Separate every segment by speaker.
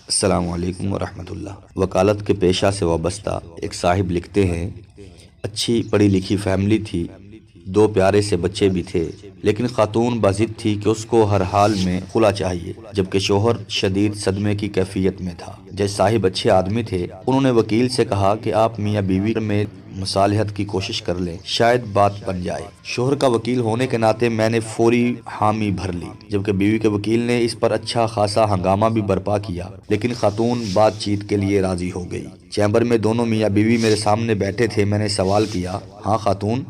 Speaker 1: السلام علیکم ورحمۃ اللہ۔ وکالت کے پیشہ سے وابستہ ایک صاحب لکھتے ہیں، اچھی پڑھی لکھی فیملی تھی، دو پیارے سے بچے بھی تھے، لیکن خاتون باضد تھی کہ اس کو ہر حال میں خلا چاہیے، جبکہ شوہر شدید صدمے کی کیفیت میں تھا۔ جج صاحب اچھے آدمی تھے، انہوں نے وکیل سے کہا کہ آپ میاں بیوی میں مصالحت کی کوشش کر لیں، شاید بات بن جائے۔ شوہر کا وکیل ہونے کے ناطے میں نے فوری حامی بھر لی، جبکہ بیوی کے وکیل نے اس پر اچھا خاصا ہنگامہ بھی برپا کیا، لیکن خاتون بات چیت کے لیے راضی ہو گئی۔ چیمبر میں دونوں میاں بیوی میرے سامنے بیٹھے تھے، میں نے سوال کیا، ہاں خاتون،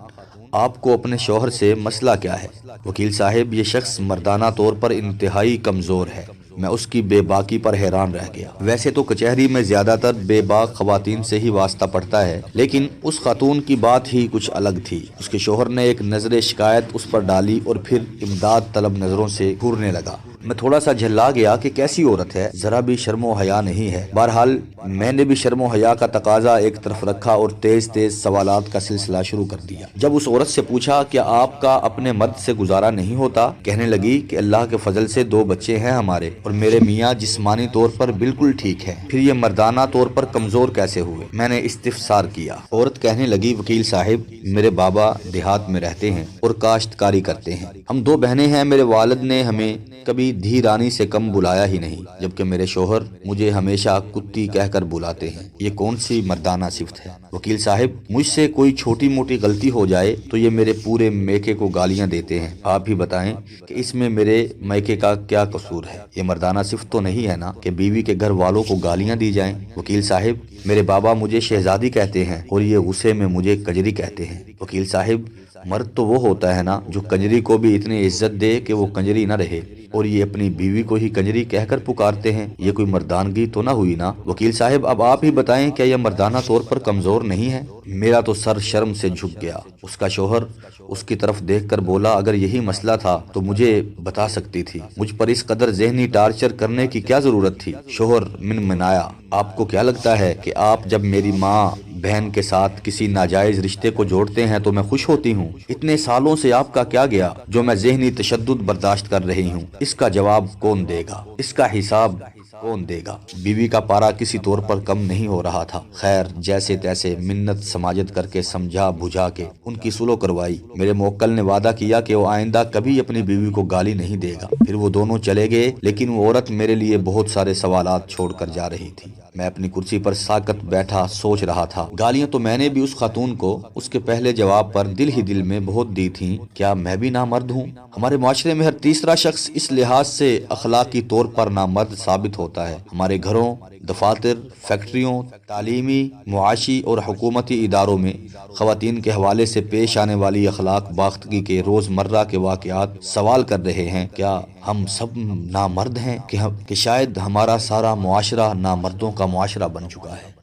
Speaker 1: آپ کو اپنے شوہر سے مسئلہ کیا ہے؟ وکیل صاحب، یہ شخص مردانہ طور پر انتہائی کمزور ہے۔ میں اس کی بے باکی پر حیران رہ گیا۔ ویسے تو کچہری میں زیادہ تر بے باک خواتین سے ہی واسطہ پڑتا ہے، لیکن اس خاتون کی بات ہی کچھ الگ تھی۔ اس کے شوہر نے ایک نظر شکایت اس پر ڈالی اور پھر امداد طلب نظروں سے گھورنے لگا۔ میں تھوڑا سا جھلا گیا کہ کیسی عورت ہے، ذرا بھی شرم و حیا نہیں ہے۔ بہرحال میں نے بھی شرم و حیا کا تقاضا ایک طرف رکھا اور تیز تیز سوالات کا سلسلہ شروع کر دیا۔ جب اس عورت سے پوچھا کہ آپ کا اپنے مرد سے گزارا نہیں ہوتا، کہنے لگی کہ اللہ کے فضل سے دو بچے ہیں ہمارے، اور میرے میاں جسمانی طور پر بالکل ٹھیک ہے، پھر یہ مردانہ طور پر کمزور کیسے ہوئے؟ میں نے استفسار کیا۔ عورت کہنے لگی، وکیل صاحب، میرے بابا دیہات میں رہتے ہیں اور کاشتکاری کرتے ہیں، ہم دو بہنیں ہیں، میرے والد نے ہمیں کبھی دھی رانی سے کم بلایا ہی نہیں، جبکہ میرے شوہر مجھے ہمیشہ کتی کہہ کر بلاتے ہیں، یہ کون سی مردانہ صفت ہے؟ وکیل صاحب، مجھ سے کوئی چھوٹی موٹی غلطی ہو جائے تو یہ میرے پورے میکے کو گالیاں دیتے ہیں، آپ ہی بتائیں کہ اس میں میرے میکے کا کیا قصور ہے؟ یہ مردانہ صفت تو نہیں ہے نا کہ بیوی کے گھر والوں کو گالیاں دی جائیں؟ وکیل صاحب، میرے بابا مجھے شہزادی کہتے ہیں اور یہ غصے میں مجھے کجری کہتے ہیں۔ وکیل صاحب، مرد تو وہ ہوتا ہے نا جو کنجری کو بھی اتنی عزت دے کہ وہ کنجری نہ رہے، اور یہ اپنی بیوی کو ہی کنجری کہہ کر پکارتے ہیں، یہ کوئی مردانگی تو نہ ہوئی نا؟ وکیل صاحب، اب آپ ہی بتائیں، کیا یہ مردانہ طور پر کمزور نہیں ہے؟ میرا تو سر شرم سے جھک گیا۔ اس کا شوہر اس کی طرف دیکھ کر بولا، اگر یہی مسئلہ تھا تو مجھے بتا سکتی تھی، مجھ پر اس قدر ذہنی ٹارچر کرنے کی کیا ضرورت تھی؟ شوہر منمنایا، آپ کو کیا لگتا ہے کہ آپ جب میری ماں بہن کے ساتھ کسی ناجائز رشتے کو جوڑتے ہیں تو میں خوش ہوتی ہوں؟ اتنے سالوں سے آپ کا کیا گیا جو میں ذہنی تشدد برداشت کر رہی ہوں؟ اس کا جواب کون دے گا؟ اس کا حساب کون دے گا؟ بیوی کا پارا کسی طور پر کم نہیں ہو رہا تھا۔ خیر، جیسے تیسے منت سماجت کر کے سمجھا بجھا کے ان کی سلو کروائی۔ میرے موکل نے وعدہ کیا کہ وہ آئندہ کبھی اپنی بیوی کو گالی نہیں دے گا۔ پھر وہ دونوں چلے گئے، لیکن وہ عورت میرے لیے بہت سارے سوالات چھوڑ کر جا رہی تھی۔ میں اپنی کرسی پر ساکت بیٹھا سوچ رہا تھا، گالیاں تو میں نے بھی اس خاتون کو اس کے پہلے جواب پر دل ہی دل میں بہت دی تھیں، کیا میں بھی نامرد ہوں؟ ہمارے معاشرے میں ہر تیسرا شخص اس لحاظ سے اخلاقی طور پر نامرد ثابت ہوتا ہے۔ ہمارے گھروں، دفاتر، فیکٹریوں، تعلیمی، معاشی اور حکومتی اداروں میں خواتین کے حوالے سے پیش آنے والی اخلاق باختگی کے روزمرہ کے واقعات سوال کر رہے ہیں، کیا ہم سب نامرد ہیں کہ شاید ہمارا سارا معاشرہ نامردوں کا معاشرہ بن چکا ہے؟